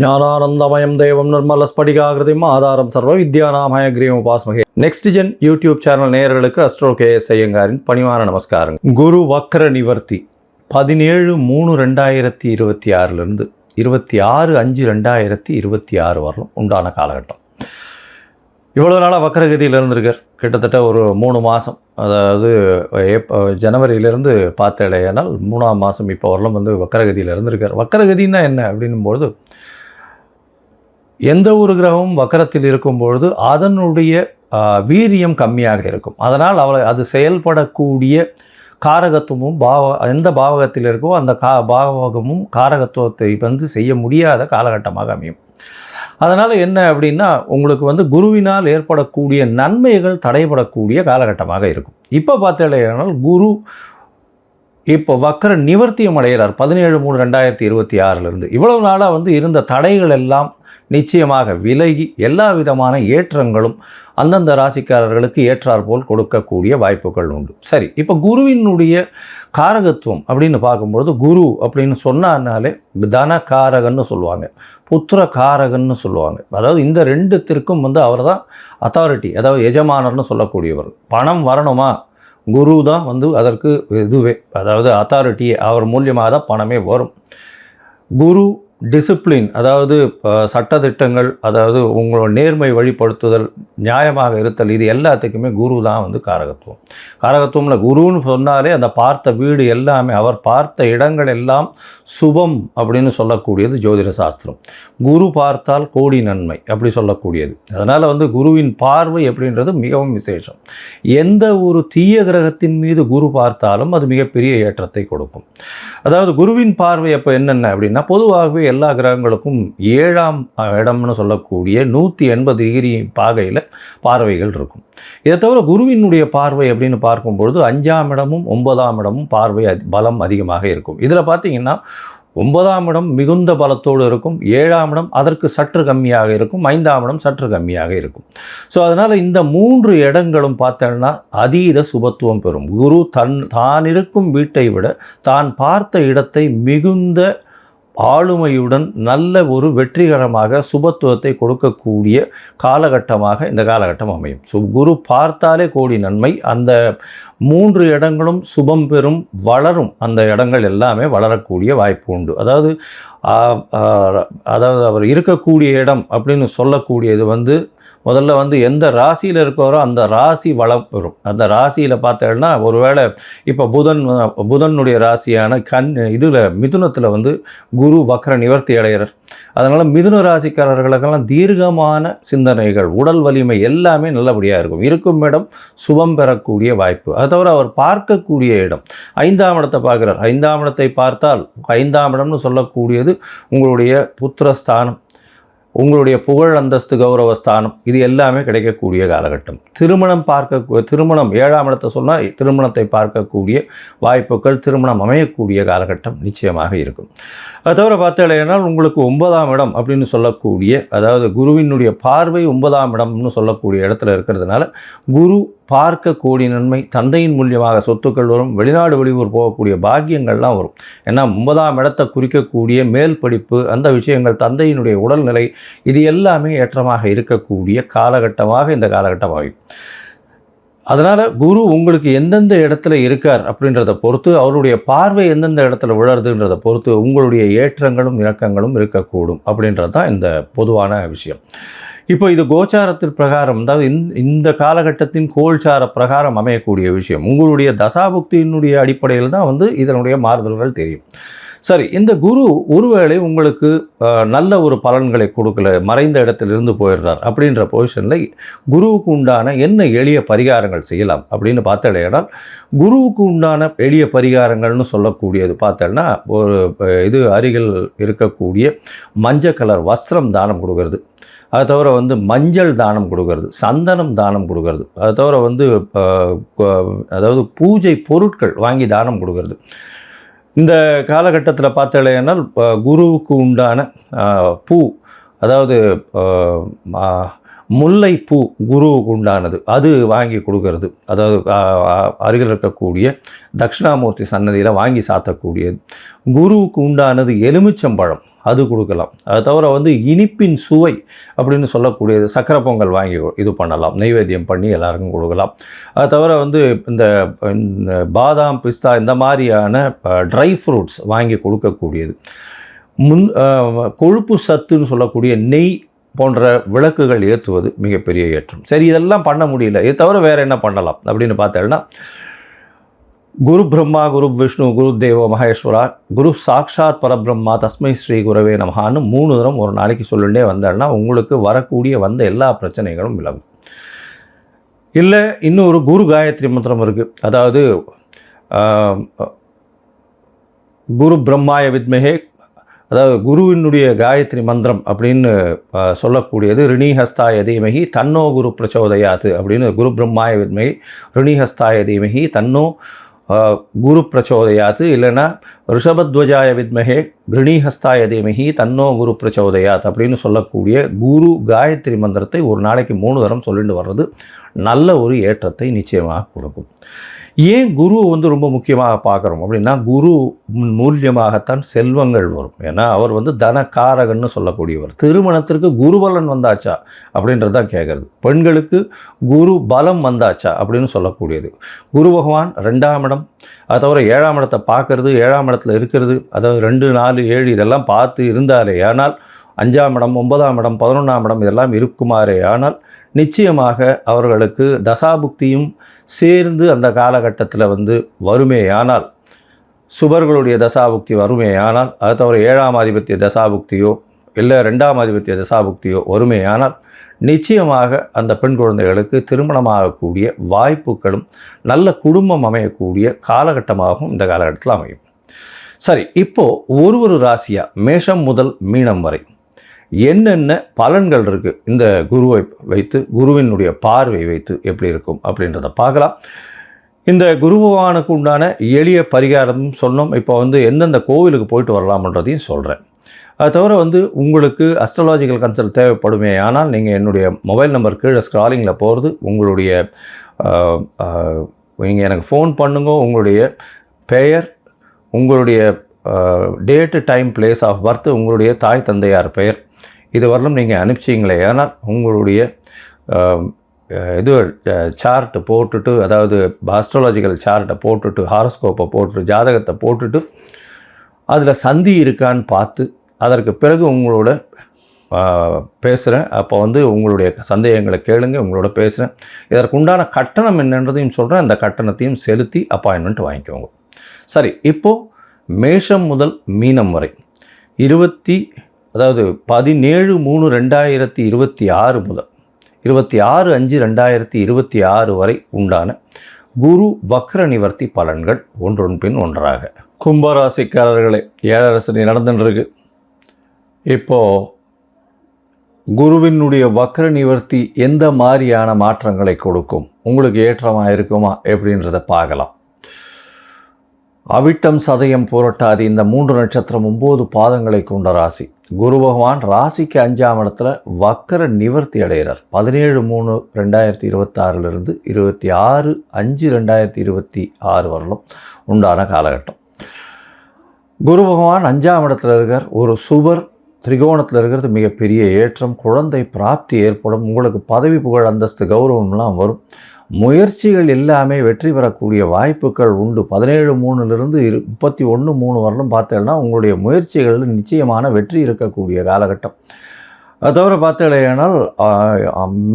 ஞானானந்தமயம் தேவம் நிர்மலஸ்படிகாகிருதிம் ஆதாரம் சர்வ வித்யாநாமய கிரீம் உபாஸ்மகே. நெக்ஸ்ட் ஜென் யூடியூப் சேனல் நேயர்களுக்கு அஸ்ட்ரோ KS ஐயங்காரின் பணிவான நமஸ்காரம். குரு வக்ர நிவர்த்தி 17/3/2026 26/5/2026 வரலும் உண்டான காலகட்டம். இவ்வளோ நாளாக வக்கரகதியில் இருந்திருக்கார். கிட்டத்தட்ட ஒரு 3 மாதம், அதாவது ஜனவரியிலேருந்து பார்த்தேனால் 3ஆம் மாதம் இப்போ வரலும் வக்கரகதியில் இருந்திருக்கார். வக்கரகதின்னா என்ன அப்படின்னும்பொழுது, எந்த ஒரு கிரகமும் வக்கரத்தில் இருக்கும்பொழுது அதனுடைய வீரியம் கம்மியாக இருக்கும். அதனால் அது செயல்படக்கூடிய காரகத்துவமும் எந்த பாவகத்தில் இருக்கோ அந்த பாவகமும் காரகத்துவத்தை செய்ய முடியாத காலகட்டமாக அமையும். அதனால் என்ன அப்படின்னா, உங்களுக்கு குருவினால் ஏற்படக்கூடிய நன்மைகள் தடைபடக்கூடிய காலகட்டமாக இருக்கும். இப்போ பார்த்தீங்கன்னா குரு இப்போ வக்கர நிவர்த்தியம் அடைகிறார் 17/3/2026 இவ்வளவு நாளாக இருந்த தடைகள் எல்லாம் நிச்சயமாக விலகி எல்லா விதமான ஏற்றங்களும் அந்தந்த ராசிக்காரர்களுக்கு ஏற்றாற்போல் கொடுக்கக்கூடிய வாய்ப்புகள் உண்டு. சரி, இப்போ குருவினுடைய காரகத்துவம் அப்படின்னு பார்க்கும்பொழுது, குரு அப்படின்னு சொன்னாலே தனகாரகன்னு சொல்லுவாங்க, புத்திர காரகன்னு சொல்லுவாங்க. அதாவது இந்த ரெண்டுத்திற்கும் அவர் தான் அத்தாரிட்டி, அதாவது எஜமானர்னு சொல்லக்கூடியவர். பணம் வரணுமா, குரு தான் அதற்கு இதுவே, அதாவது அத்தாரிட்டியே, அவர் மூலியமாக தான் பணமே வரும். குரு டிசிப்ளின், அதாவது சட்டத்திட்டங்கள், அதாவது உங்களோட நேர்மை வழிபடுத்துதல், நியாயமாக இருத்தல், இது எல்லாத்துக்குமே குரு தான் காரகத்துவம். காரகத்துவம்ல குருன்னு சொன்னாலே அந்த பார்த்த வீடு எல்லாமே, அவர் பார்த்த இடங்கள் எல்லாம் சுபம் அப்படின்னு சொல்லக்கூடியது ஜோதிட சாஸ்திரம். குரு பார்த்தால் கோடி நன்மை அப்படி சொல்லக்கூடியது. அதனால் குருவின் பார்வை அப்படின்றது மிகவும் விசேஷம். எந்த ஒரு தீய கிரகத்தின் மீது குரு பார்த்தாலும் அது மிகப்பெரிய ஏற்றத்தை கொடுக்கும். அதாவது குருவின் பார்வை அப்போ என்னென்ன அப்படின்னா, பொதுவாகவே எல்லா கிரகங்களுக்கும் 7ஆம் இடம்னு சொல்லக்கூடிய 180 டிகிரி பாகையில் பார்வைகள் இருக்கும். இதை தவிர குருவினுடைய பார்வை அப்படின்னு பார்க்கும்பொழுது 5ஆம் இடமும் 9ஆம் இடமும் பார்வை பலம் அதிகமாக இருக்கும். இதில் பார்த்தீங்கன்னா 9ஆம் இடம் மிகுந்த பலத்தோடு இருக்கும், 7ஆம் இடம் அதற்கு சற்று கம்மியாக இருக்கும், 5ஆம் இடம் சற்று கம்மியாக இருக்கும். ஸோ அதனால் இந்த 3 இடங்களும் பார்த்தோன்னா அதீத சுபத்துவம் பெறும். குரு தான் இருக்கும் வீட்டை விட தான் பார்த்த இடத்தை மிகுந்த ஆளுமையுடன் நல்ல ஒரு வெற்றிகரமாக சுபத்துவத்தை கொடுக்கக்கூடிய காலகட்டமாக இந்த காலகட்டம் அமையும். குரு பார்த்தாலே கோடி நன்மை. அந்த 3 இடங்களும் சுபம் பெறும், வளரும். அந்த இடங்கள் எல்லாமே வளரக்கூடிய வாய்ப்பு உண்டு. அதாவது அவர் இருக்கக்கூடிய இடம் அப்படின்னு சொல்லக்கூடியது முதல்ல எந்த ராசியில் இருக்கிறோ அந்த ராசி வளம் பெறும். அந்த ராசியில் பார்த்தேன்னா, ஒருவேளை இப்போ புதனுடைய ராசியான மிதுனத்தில் குரு வக்ர நிவர்த்தி அடைகிறார். அதனால் மிதுன ராசிக்காரர்களுக்கெல்லாம் தீர்க்கமான சிந்தனைகள், உடல் வலிமை எல்லாமே நல்லபடியாக இருக்கும். இருக்கும் இடம் சுபம் பெறக்கூடிய வாய்ப்பு. அது தவிர அவர் பார்க்கக்கூடிய இடம் 5ஆம் இடத்தை பார்க்குறார். 5ஆம் இடத்தை பார்த்தால் 5ஆம் இடம்னு சொல்லக்கூடியது உங்களுடைய புத்திரஸ்தானம், உங்களுடைய புகழ் அந்தஸ்து கௌரவஸ்தானம், இது எல்லாமே கிடைக்கக்கூடிய காலகட்டம். திருமணம் 7ஆம் இடத்தை சொன்னால் திருமணத்தை பார்க்கக்கூடிய வாய்ப்புகள், திருமணம் அமையக்கூடிய காலகட்டம் நிச்சயமாக இருக்கும். அது தவிர பார்த்தீங்கன்னா உங்களுக்கு 9ஆம் இடம் அப்படின்னு சொல்லக்கூடிய, அதாவது குருவினுடைய பார்வை 9ஆம் இடம்னு சொல்லக்கூடிய இடத்துல இருக்கிறதுனால குரு பார்க்க கோடி நன்மை, தந்தையின் மூலியமாக சொத்துக்கள் வரும், வெளிநாடு வெளியூர் போகக்கூடிய பாக்கியங்கள்லாம் வரும். ஏன்னா 9ஆம் இடத்தை குறிக்கக்கூடிய மேல் படிப்பு, அந்த விஷயங்கள், தந்தையினுடைய உடல்நிலை, இது எல்லாமே ஏற்றமாக இருக்கக்கூடிய காலகட்டமாக இந்த காலகட்டம் ஆகும். அதனால் குரு உங்களுக்கு எந்தெந்த இடத்துல இருக்கார் அப்படின்றத பொறுத்து, அவருடைய பார்வை எந்தெந்த இடத்துல விழறதுன்றதை பொறுத்து உங்களுடைய ஏற்றங்களும் இறக்கங்களும் இருக்கக்கூடும் அப்படின்றது தான் இந்த பொதுவான விஷயம். இப்போ இது கோச்சாரத்தின் பிரகாரம், அதாவது இந்த காலகட்டத்தின் கோல்சார பிரகாரம் அமையக்கூடிய விஷயம். உங்களுடைய தசாபுக்தியினுடைய அடிப்படையில் தான் இதனுடைய மாறுதல்கள் தெரியும். சரி, இந்த குரு ஒருவேளை உங்களுக்கு நல்ல ஒரு பலன்களை கொடுக்கல, மறைந்த இடத்திலிருந்து போயிடுறார் அப்படின்ற பொசிஷனில் குருவுக்கு உண்டான என்ன எளிய பரிகாரங்கள் செய்யலாம் அப்படின்னு பார்த்தேன்னா, குருவுக்கு உண்டான எளிய பரிகாரங்கள்னு சொல்லக்கூடியது பார்த்தேன்னா, ஒரு அருகில் இருக்கக்கூடிய மஞ்சள் கலர் வஸ்திரம் தானம் கொடுக்கறது, அது தவிர மஞ்சள் தானம் கொடுக்கறது, சந்தனம் தானம் கொடுக்கறது, அது தவிர அதாவது பூஜை பொருட்கள் வாங்கி தானம் கொடுக்கறது. இந்த காலகட்டத்தில் பார்த்தேன்னா குருவுக்கு உண்டான பூ, அதாவது முல்லைப்பூ குருவுக்கு உண்டானது, அது வாங்கி கொடுக்கறது, அதாவது அருகில் இருக்கக்கூடிய தட்சிணாமூர்த்தி சன்னதியில் வாங்கி சாத்தக்கூடியது. குருவுக்கு உண்டானது எலுமிச்சம்பழம், அது கொடுக்கலாம். அது தவிர வந்து இனிப்பின் சுவை அப்படின்னு சொல்லக்கூடியது சக்கரை பொங்கல் வாங்கி இது பண்ணலாம், நெய்வேத்தியம் பண்ணி எல்லாருக்கும் கொடுக்கலாம். அது தவிர வந்து இந்த பாதாம், பிஸ்தா இந்த மாதிரியான ட்ரை ஃப்ரூட்ஸ் வாங்கி கொடுக்கக்கூடியது. கொழுப்பு சத்துன்னு சொல்லக்கூடிய நெய் போன்ற விளக்குகள் ஏற்றுவது மிகப்பெரிய ஏற்றம். சரி, இதெல்லாம் பண்ண முடியல, இது தவிர வேறு என்ன பண்ணலாம் அப்படின்னு பார்த்தேன்னா, குரு பிரம்மா, குரு விஷ்ணு, குரு தேவோ மகேஸ்வரா, குரு சாக்ஷாத் பரபிரம்மா, தஸ்மை ஸ்ரீ குரவே நமஹான்னு 3 தரம் ஒரு நாளைக்கு சொல்லிட்டே வந்தேன்னா உங்களுக்கு வரக்கூடிய வந்த எல்லா பிரச்சனைகளும் விலகும். இல்லை, இன்னொரு குரு காயத்ரி மந்திரம் இருக்குது. அதாவது குரு பிரம்மாய வித்மஹே, அதாவது குருவினுடைய காயத்ரி மந்திரம் அப்படின்னு சொல்லக்கூடியது ரிணிஹஸ்தாய தீமஹி தன்னோ குரு பிரச்சோதயாத்து அப்படின்னு, குரு பிரம்மாய வித்மஹி ரிணிஹஸ்தாய தீமஹி தன்னோ குரு பிரச்சோதயாத்து, இல்லைன்னா ரிஷபத்வஜாய வித்மஹே ரிணிஹஸ்தாய தீமஹி தன்னோ குரு பிரச்சோதயாத் அப்படின்னு சொல்லக்கூடிய குரு காயத்ரி மந்திரத்தை ஒரு நாளைக்கு 3 தரம் சொல்லிட்டு வர்றது நல்ல ஒரு ஏற்றத்தை நிச்சயமாக கொடுக்கும். ஏன் குருவை வந்து ரொம்ப முக்கியமாக பார்க்குறோம் அப்படின்னா, குரு மூலியமாகத்தான் செல்வங்கள் வரும். ஏன்னா அவர் வந்து தனக்காரகன்னு சொல்லக்கூடியவர். திருமணத்திற்கு குருபலன் வந்தாச்சா அப்படின்றது தான் கேட்குறது. பெண்களுக்கு குரு பலம் வந்தாச்சா அப்படின்னு சொல்லக்கூடியது. குரு பகவான் 2ஆம் இடம், அது தவிர 7ஆம் இடத்தை பார்க்கறது, 7ஆம் இடத்துல இருக்கிறது, அதாவது 2, 4, 7 இதெல்லாம் பார்த்து இருந்தாரே ஆனால், 5ஆம் இடம், 9ஆம் இடம், 11ஆம் இடம் இதெல்லாம் இருக்குமாறே ஆனால் நிச்சயமாக அவர்களுக்கு தசாபுக்தியும் சேர்ந்து அந்த காலகட்டத்தில் வந்து வருமேயானால், சுபர்களுடைய தசாபுக்தி வருமேயானால், அது தவிர 7ஆம் ஆதிபத்திய தசாபுக்தியோ இல்லை 2ஆம் ஆதிபத்திய தசாபுக்தியோ வருமேயானால் நிச்சயமாக அந்த பெண் குழந்தைகளுக்கு திருமணமாகக்கூடிய வாய்ப்புகளும் நல்ல குடும்பம் அமையக்கூடிய காலகட்டமாகவும் இந்த காலகட்டத்தில் அமையும். சரி, இப்போது ஒரு ராசியாக மேஷம் முதல் மீனம் வரை என்னென்ன பலன்கள் இருக்குது இந்த குருவை வைத்து, குருவினுடைய பார்வை வைத்து எப்படி இருக்கும் அப்படின்றத பார்க்கலாம். இந்த குரு பகவானுக்கு உண்டான எளிய பரிகாரம் சொன்னோம். இப்போ வந்து எந்தெந்த கோவிலுக்கு போயிட்டு வரலாம்ன்றதையும் சொல்கிறேன். அது தவிர வந்து உங்களுக்கு அஸ்ட்ராலாஜிக்கல் கன்சல்ட் தேவைப்படுமே ஆனால் நீங்கள் என்னுடைய மொபைல் நம்பர் கீழே ஸ்க்ராலிங்கில் போகிறது, உங்களுடைய நீங்கள் எனக்கு ஃபோன் பண்ணுங்க, உங்களுடைய பெயர், உங்களுடைய date, time, place of birth, உங்களுடைய தாய் தந்தையார் பெயர் இது வரலும் நீங்கள் அனுப்பிச்சிங்களே ஆனால் உங்களுடைய இது சார்ட்டு போட்டுட்டு, அதாவது ஆஸ்ட்ராலஜிக்கல் சார்ட்டை போட்டுட்டு, ஹாரோஸ்கோப்பை போட்டுட்டு, ஜாதகத்தை போட்டுட்டு அதில் சந்தி இருக்கான்னு பார்த்து அதற்கு பிறகு உங்களோட பேசுகிறேன். அப்போ வந்து உங்களுடைய சந்தேகங்களை கேளுங்க, உங்களோட பேசுகிறேன். இதற்குண்டான கட்டணம் என்னன்றதையும் சொல்கிறேன். அந்த கட்டணத்தையும் செலுத்தி அப்பாயின்மெண்ட் வாங்கிக்கோங்க. சரி, இப்போது மேஷம் முதல் மீனம் வரை 17/3/2026 முதல் 26/5/2026 வரை உண்டான குரு வக்ர நிவர்த்தி பலன்கள் ஒன்றொன் பின் ஒன்றாக. கும்பராசிக்காரர்களே, 7 சனி நடந்துருக்கு. இப்போது குருவினுடைய வக்ர நிவர்த்தி எந்த மாதிரியான மாற்றங்களை கொடுக்கும், உங்களுக்கு ஏற்றமாக இருக்குமா எப்படின்றத பார்க்கலாம். அவிட்டம், சதயம், புரட்டாதி இந்த 3 நட்சத்திரம் 9 பாதங்களை கொண்ட ராசி. குரு பகவான் ராசிக்கு 5ஆம் இடத்துல வக்கர நிவர்த்தி அடைகிறார். 17/3/2026 26/5/2026 வரலும் உண்டான காலகட்டம். குரு பகவான் 5ஆம் இடத்துல இருக்கார். ஒரு சுபர் திரிகோணத்தில் இருக்கிறது மிகப்பெரிய ஏற்றம். குழந்தை பிராப்தி ஏற்படும். உங்களுக்கு பதவி, புகழ், அந்தஸ்து, கௌரவம்லாம் வரும். முயற்சிகள் எல்லாமே வெற்றி பெறக்கூடிய வாய்ப்புகள் உண்டு. 17/3 31/3 வரலும் பார்த்தீங்கன்னா உங்களுடைய முயற்சிகளில் நிச்சயமான வெற்றி இருக்கக்கூடிய காலகட்டம். அது தவிர பார்த்தீங்கன்னால்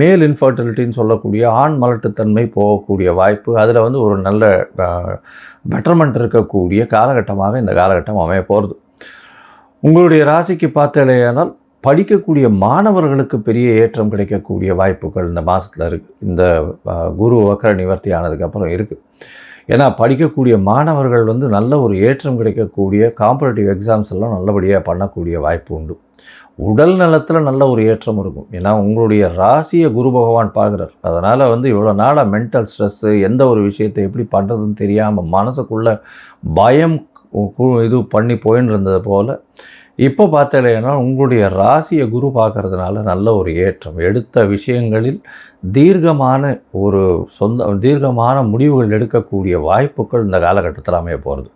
மேல் இன்ஃபர்டிலிட்டின்னு சொல்லக்கூடிய ஆண் மலட்டுத்தன்மை போகக்கூடிய வாய்ப்பு, அதில் வந்து ஒரு நல்ல பெட்டர்மெண்ட் இருக்கக்கூடிய காலகட்டமாக இந்த காலகட்டம் அமைய போகிறது. உங்களுடைய ராசிக்கு பார்த்தீங்கன்னால் படிக்கக்கூடிய மாணவர்களுக்கு பெரிய ஏற்றம் கிடைக்கக்கூடிய வாய்ப்புகள் இந்த மாதத்தில் இருக்குது. இந்த குரு வக்ர நிவர்த்தி ஆனதுக்கப்புறம் இருக்குது. ஏன்னா படிக்கக்கூடிய மாணவர்கள் வந்து நல்ல ஒரு ஏற்றம் கிடைக்கக்கூடிய காம்படிட்டிவ் எக்ஸாம்ஸ் எல்லாம் நல்லபடியாக பண்ணக்கூடிய வாய்ப்பு உண்டு. உடல் நலத்தில் நல்ல ஒரு ஏற்றம் இருக்கும். ஏன்னா உங்களுடைய ராசியை குரு பகவான் பார்க்குறார். அதனால் வந்து இவ்வளோ நாளாக மென்டல் ஸ்ட்ரெஸ்ஸு, எந்த ஒரு விஷயத்தை எப்படி பண்ணுறதுன்னு தெரியாமல் மனசுக்குள்ளே பயம் இது பண்ணி போயின்னு இருந்தது போல் இப்போ பார்த்தீங்கன்னா உங்களுடைய ராசியை குரு பார்க்கறதுனால நல்ல ஒரு ஏற்றம். எடுத்த விஷயங்களில் தீர்க்கமான முடிவுகள் எடுக்கக்கூடிய வாய்ப்புகள் இந்த காலகட்டத்தில் அமைய போகிறது.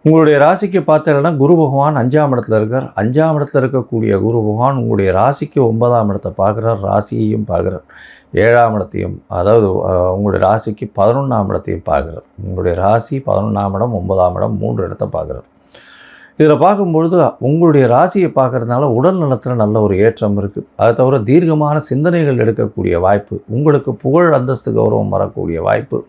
உங்களுடைய ராசிக்கு பார்த்தீங்கன்னா குரு பகவான் 5ஆம் இடத்துல இருக்கார். 5ஆம் இடத்துல இருக்கக்கூடிய குரு பகவான் உங்களுடைய ராசிக்கு 9ஆம் இடத்தை பார்க்குறார், ராசியையும் பார்க்குறார். 7ஆம் இடத்தையும், அதாவது உங்களுடைய ராசிக்கு 11ஆம் இடத்தையும் பார்க்குறார். உங்களுடைய ராசி 11ஆம் இடம், 9ஆம் இடம், 3 இடத்தை பார்க்குறார். இதில் பார்க்கும்பொழுது உங்களுடைய ராசியை பார்க்குறதுனால உடல் நலத்தில் நல்ல ஒரு ஏற்றம் இருக்குது. அதை தவிர தீர்க்கமான சிந்தனைகள் எடுக்கக்கூடிய வாய்ப்பு, உங்களுக்கு புகழ் அந்தஸ்து கௌரவம் வரக்கூடிய வாய்ப்பு,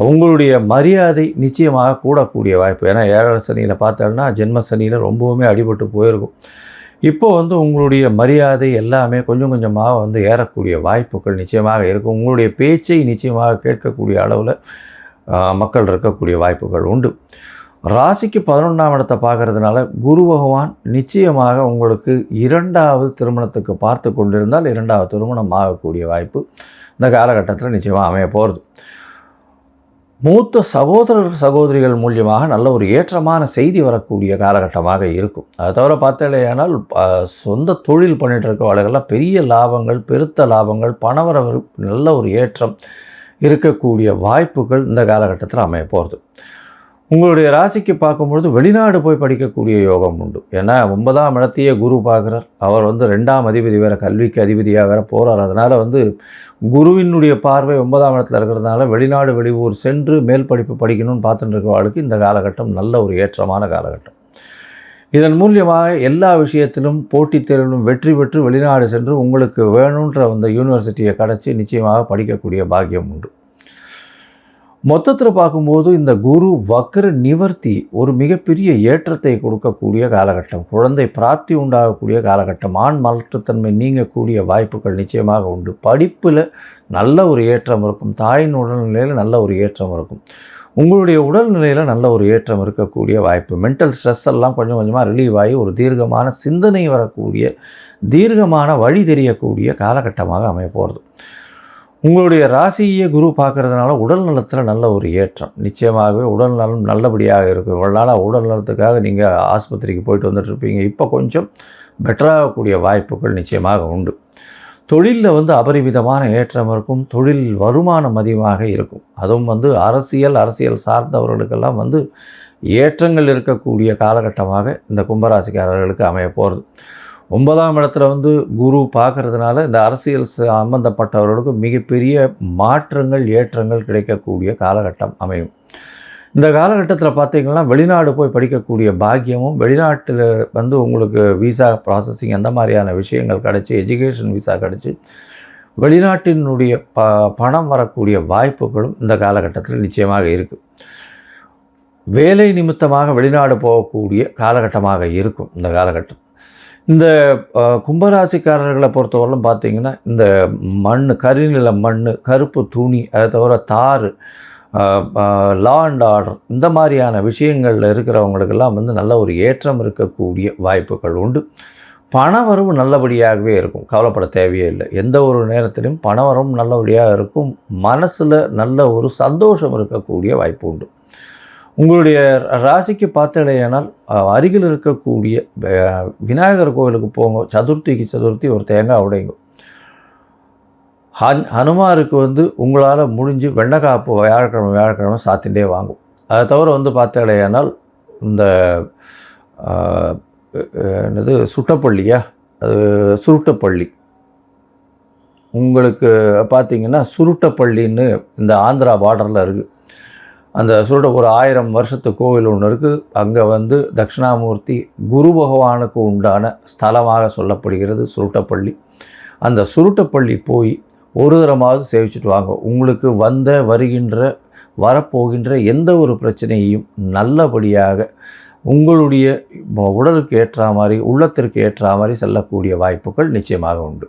உங்களுடைய மரியாதை நிச்சயமாக கூடக்கூடிய வாய்ப்பு. ஏன்னா 7 சனியில் பார்த்தோம்னா ஜென்ம சனியில் ரொம்பவுமே அடிபட்டு போயிருக்கும். இப்போ உங்களுடைய மரியாதை எல்லாமே கொஞ்சம் கொஞ்சமாக ஏறக்கூடிய வாய்ப்புகள் நிச்சயமாக இருக்கும். உங்களுடைய பேச்சை நிச்சயமாக கேட்கக்கூடிய அளவில் மக்கள் இருக்கக்கூடிய வாய்ப்புகள் உண்டு. ராசிக்கு 11ஆம் இடத்தை பார்க்கறதுனால குரு பகவான் நிச்சயமாக உங்களுக்கு 2வது திருமணத்துக்கு பார்த்து கொண்டிருந்தால் 2வது திருமணம் ஆகக்கூடிய வாய்ப்பு இந்த காலகட்டத்தில் நிச்சயமாக அமைய போகிறது. மூத்த சகோதரர் சகோதரிகள் மூலியமாக நல்ல ஒரு ஏற்றமான செய்தி வரக்கூடிய காலகட்டமாக இருக்கும். அதை தவிர பார்த்தேனால் சொந்த தொழில் பண்ணிகிட்டு இருக்கவர்களெல்லாம் பெரிய லாபங்கள், பெருத்த லாபங்கள், பணவரவு நல்ல ஒரு ஏற்றம் இருக்கக்கூடிய வாய்ப்புகள் இந்த காலகட்டத்தில் அமைய போகிறது. உங்களுடைய ராசிக்கு பார்க்கும்பொழுது வெளிநாடு போய் படிக்கக்கூடிய யோகம் உண்டு. ஏன்னா 9ஆம் இடத்தையே குரு பார்க்குறார். அவர் 2ஆம் அதிபதி வேறு, கல்விக்கு அதிபதியாக வேறு போகிறார். அதனால் குருவினுடைய பார்வை 9ஆம் இடத்துல இருக்கிறதுனால வெளிநாடு வெளியூர் சென்று மேல் படிப்பு படிக்கணும்னு பார்த்துட்டு இருக்கிறவர்களுக்கு இந்த காலகட்டம் நல்ல ஒரு ஏற்றமான காலகட்டம். இதன் மூலியமாக எல்லா விஷயத்திலும் போட்டித் தேர்விலும் வெற்றி பெற்று வெளிநாடு சென்று உங்களுக்கு வேணுன்ற யூனிவர்சிட்டியை கிடச்சி நிச்சயமாக படிக்கக்கூடிய பாக்கியம் உண்டு. மொத்தத்தில் பார்க்கும்போது இந்த குரு வக்ர நிவர்த்தி ஒரு மிகப்பெரிய ஏற்றத்தை கொடுக்கக்கூடிய காலகட்டம். குழந்தை பிராப்தி உண்டாகக்கூடிய காலகட்டம். ஆண் மாற்றுத்தன்மை நீங்கக்கூடிய வாய்ப்புகள் நிச்சயமாக உண்டு. படிப்பில் நல்ல ஒரு ஏற்றம் இருக்கும். தாயின் உடல்நிலையில் நல்ல ஒரு ஏற்றம் இருக்கும். உங்களுடைய உடல்நிலையில் நல்ல ஒரு ஏற்றம் இருக்கக்கூடிய வாய்ப்பு. மென்டல் ஸ்ட்ரெஸ் எல்லாம் கொஞ்சம் கொஞ்சமாக ரிலீவ் ஆகி ஒரு தீர்க்கமான சிந்தனை வரக்கூடிய, தீர்க்கமான வழி தெரியக்கூடிய காலகட்டமாக அமைய போகிறது. உங்களுடைய ராசியை குரு பார்க்குறதுனால உடல் நலத்தில் நல்ல ஒரு ஏற்றம். நிச்சயமாகவே உடல் நலம் நல்லபடியாக இருக்கும். இவ்வளோ நாளாக உடல் நலத்துக்காக நீங்கள் ஆஸ்பத்திரிக்கு போயிட்டு வந்துட்டுருப்பீங்க. இப்போ கொஞ்சம் பெட்டராகக்கூடிய வாய்ப்புகள் நிச்சயமாக உண்டு. தொழிலில் அபரிமிதமான ஏற்றம் இருக்கும். தொழில் வருமானம் அதிகமாக இருக்கும். அதுவும் அரசியல் சார்ந்தவர்களுக்கெல்லாம் ஏற்றங்கள் இருக்கக்கூடிய காலகட்டமாக இந்த கும்பராசிக்காரர்களுக்கு அமைய போகிறது. 9ஆம் இடத்துல குரு பார்க்கறதுனால இந்த அரசியல் சம்பந்தப்பட்டவர்களுக்கு மிகப்பெரிய மாற்றங்கள், ஏற்றங்கள் கிடைக்கக்கூடிய காலகட்டம் அமையும். இந்த காலகட்டத்தில் பார்த்திங்கன்னா வெளிநாடு போய் படிக்கக்கூடிய பாக்கியமும், வெளிநாட்டில் உங்களுக்கு விசா ப்ராசஸிங் அந்த மாதிரியான விஷயங்கள் கிடச்சி, எஜுகேஷன் விசா கிடச்சி வெளிநாட்டினுடைய பணம் வரக்கூடிய வாய்ப்புகளும் இந்த காலகட்டத்தில் நிச்சயமாக இருக்குது. வேலை நிமித்தமாக வெளிநாடு போகக்கூடிய காலகட்டமாக இருக்கும் இந்த காலகட்டம். இந்த கும்பராசிக்காரர்களை பொறுத்தவரையிலும் பார்த்திங்கன்னா இந்த கரிநில மண், கருப்பு துணி, அதை தவிர தார், லா அண்ட் ஆர்டர் இந்த மாதிரியான விஷயங்களில் இருக்கிறவங்களுக்கெல்லாம் நல்ல ஒரு ஏற்றம் இருக்கக்கூடிய வாய்ப்புகள் உண்டு. பணவரவு நல்லபடியாகவே இருக்கும். கவலைப்பட தேவையே இல்லை. எந்த ஒரு நேரத்திலும் பணவரவும் நல்லபடியாக இருக்கும். மனசில் நல்ல ஒரு சந்தோஷம் இருக்கக்கூடிய வாய்ப்பு உண்டு. உங்களுடைய ராசிக்கு பார்த்தடையானால் அருகில் இருக்கக்கூடிய விநாயகர் கோவிலுக்கு போங்க. சதுர்த்தி ஒரு தேங்காய் உடைங்க. ஹனுமாருக்கு உங்களால் முடிஞ்சு வெண்டைக்காப்பு வியாழக்கிழமை சாத்திகிட்டே வாங்கும். அதை தவிர பார்த்தடையானால் இந்த சுட்டப்பள்ளியா, அது சுருட்டப்பள்ளி, உங்களுக்கு பார்த்திங்கன்னா சுருட்டப்பள்ளின்னு இந்த ஆந்திரா பார்டரில் இருக்குது. அந்த ஒரு 1000 வருஷத்து கோவில் ஒன்று இருக்குது. அங்கே தட்சிணாமூர்த்தி குரு பகவானுக்கு உண்டான ஸ்தலமாக சொல்லப்படுகிறது சுருட்டப்பள்ளி. அந்த சுருட்டப்பள்ளி போய் ஒரு தரமாவது சேவிச்சுட்டு வாங்க. உங்களுக்கு வரப்போகின்ற எந்த ஒரு பிரச்சனையையும் நல்லபடியாக உங்களுடைய உடலுக்கு ஏற்ற மாதிரி, உள்ளத்திற்கு ஏற்ற மாதிரி செல்லக்கூடிய வாய்ப்புகள் நிச்சயமாக உண்டு.